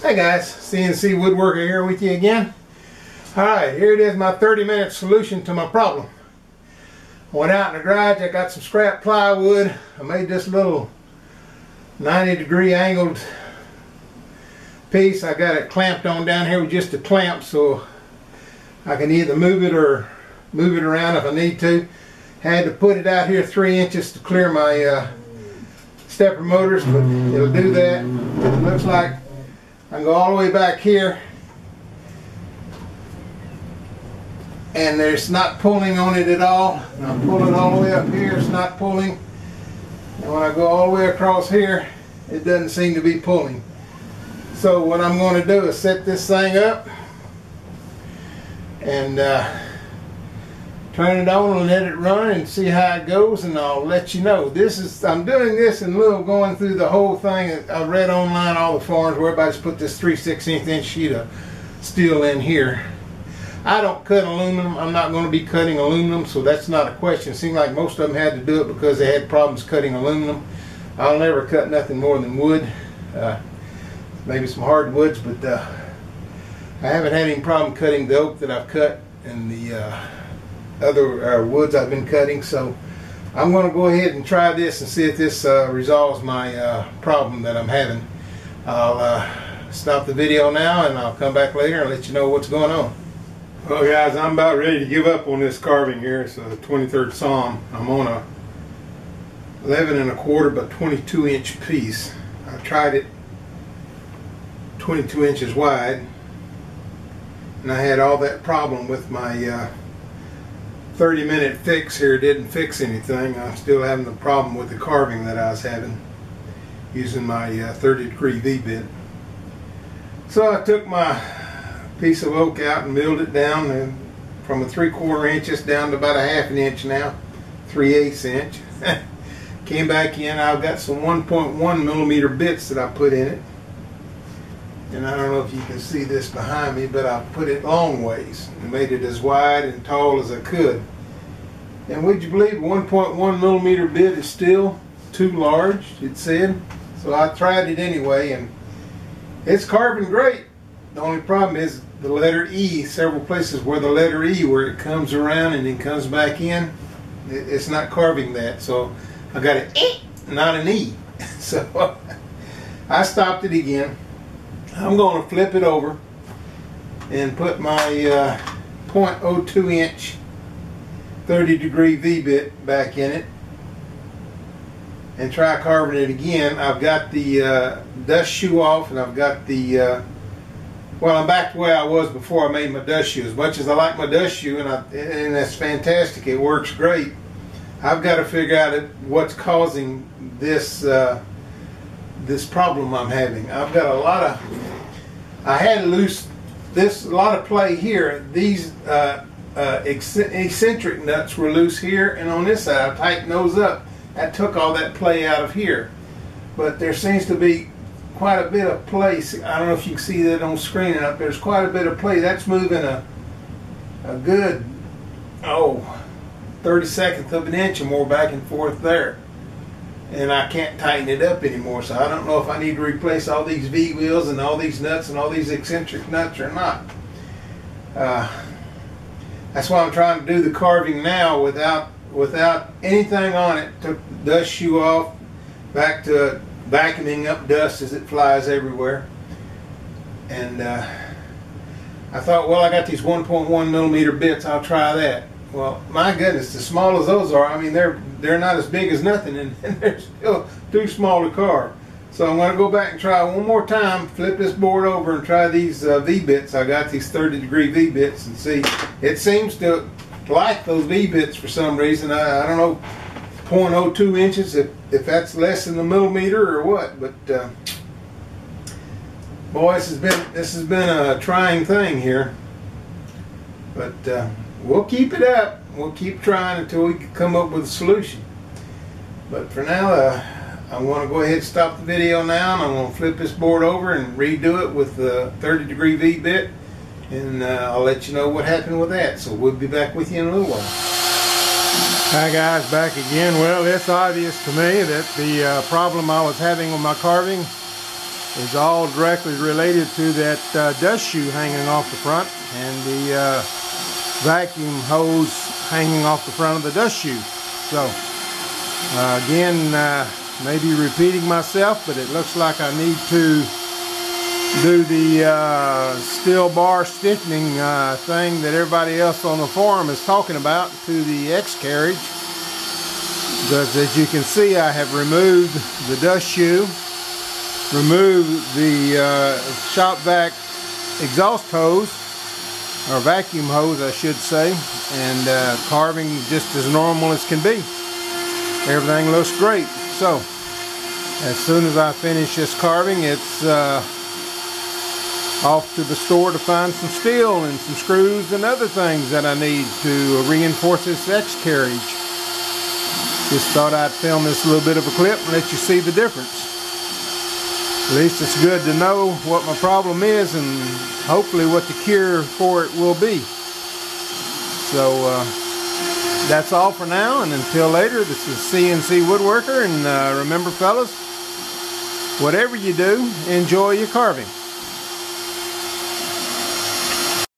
Hey guys, CNC Woodworker here with you again. Alright, here it is, my 30-minute solution to my problem. I went out in the garage, I got some scrap plywood. I made this little 90-degree angled piece. I got it clamped on down here with just a clamp so I can either move it or move it around if I need to. Had to put it out here 3 inches to clear my stepper motors, but it'll do that. It looks like I can go all the way back here and there's not pulling on it at all. And I pull it all the way up here, it's not pulling. And when I go all the way across here, it doesn't seem to be pulling. So what I'm going to do is set this thing up and turn it on and let it run and see how it goes, and I'll let you know. I'm doing this in lieu of going through the whole thing. I read online all the forums where everybody's put this 3/16 inch sheet of steel in here. I don't cut aluminum. I'm not going to be cutting aluminum, so that's not a question. It seemed like most of them had to do it because they had problems cutting aluminum. I'll never cut nothing more than wood. Maybe some hardwoods, but I haven't had any problem cutting the oak that I've cut and the other woods I've been cutting. So I'm going to go ahead and try this and see if this resolves my problem that I'm having. I'll stop the video now and I'll come back later and let you know what's going on. Well guys, I'm about ready to give up on this carving here. It's a 23rd Psalm. I'm on a 11 1/4 by 22 inch piece. I tried it 22 inches wide and I had all that problem with my 30-minute fix here. Didn't fix anything. I'm still having the problem with the carving that I was having using my 30-degree V-bit. So I took my piece of oak out and milled it down and from a 3/4 inches down to about a 1/2 inch now, 3/8 inch. Came back in. I've got some 1.1 millimeter bits that I put in it. And I don't know if you can see this behind me, but I put it long ways and made it as wide and tall as I could. And would you believe 1.1 millimeter bit is still too large, it said. So I tried it anyway and it's carving great. The only problem is the letter E, several places where the letter E, where it comes around and then comes back in, it's not carving that. So I got an E, not an E. So I stopped it again. I'm going to flip it over and put my 0.02 inch 30-degree V-bit back in it and try carving it again. I've got the dust shoe off and I've got the well, I'm back to where I was before I made my dust shoe. As much as I like my dust shoe and that's fantastic, it works great, I've got to figure out what's causing this this problem I'm having. I've got a lot of, I had to lose a lot of play here. These eccentric nuts were loose here and on this side. I tightened those up. That took all that play out of here. But there seems to be quite a bit of play. I don't know if you can see that on screen up. There's quite a bit of play. That's moving a good 30/2 of an inch or more back and forth there. And I can't tighten it up anymore, so I don't know if I need to replace all these V wheels and all these nuts and all these eccentric nuts or not. That's why I'm trying to do the carving now without anything on it. Took the dust shoe off, back to vacuuming up dust as it flies everywhere. And I thought, well, I got these 1.1 millimeter bits, I'll try that. Well, my goodness, as small as those are, I mean, they're not as big as nothing, and they're still too small to carve. So I'm going to go back and try one more time, flip this board over and try these V-bits. I got these 30-degree V-bits and see. It seems to like those V-bits for some reason. I don't know, 0.02 inches, if that's less than a millimeter or what. But boy, this has been a trying thing here. But we'll keep it up. We'll keep trying until we can come up with a solution. But for now, I'm going to go ahead and stop the video now, and I'm going to flip this board over and redo it with the 30-degree V-bit, and I'll let you know what happened with that. So we'll be back with you in a little while. Hi guys, back again. Well, it's obvious to me that the problem I was having with my carving is all directly related to that dust shoe hanging off the front and the vacuum hose hanging off the front of the dust shoe. So again, maybe repeating myself, but it looks like I need to do the steel bar stiffening thing that everybody else on the forum is talking about to the X carriage. Because as you can see, I have removed the dust shoe, removed the shop vac exhaust hose, or vacuum hose I should say, and carving just as normal as can be. Everything looks great. So as soon as I finish this carving, it's off to the store to find some steel and some screws and other things that I need to reinforce this X carriage. Just thought I'd film this little bit of a clip and let you see the difference. At least it's good to know what my problem is and hopefully what the cure for it will be. So that's all for now, and until later, this is CNC Woodworker, and remember fellas, whatever you do, enjoy your carving.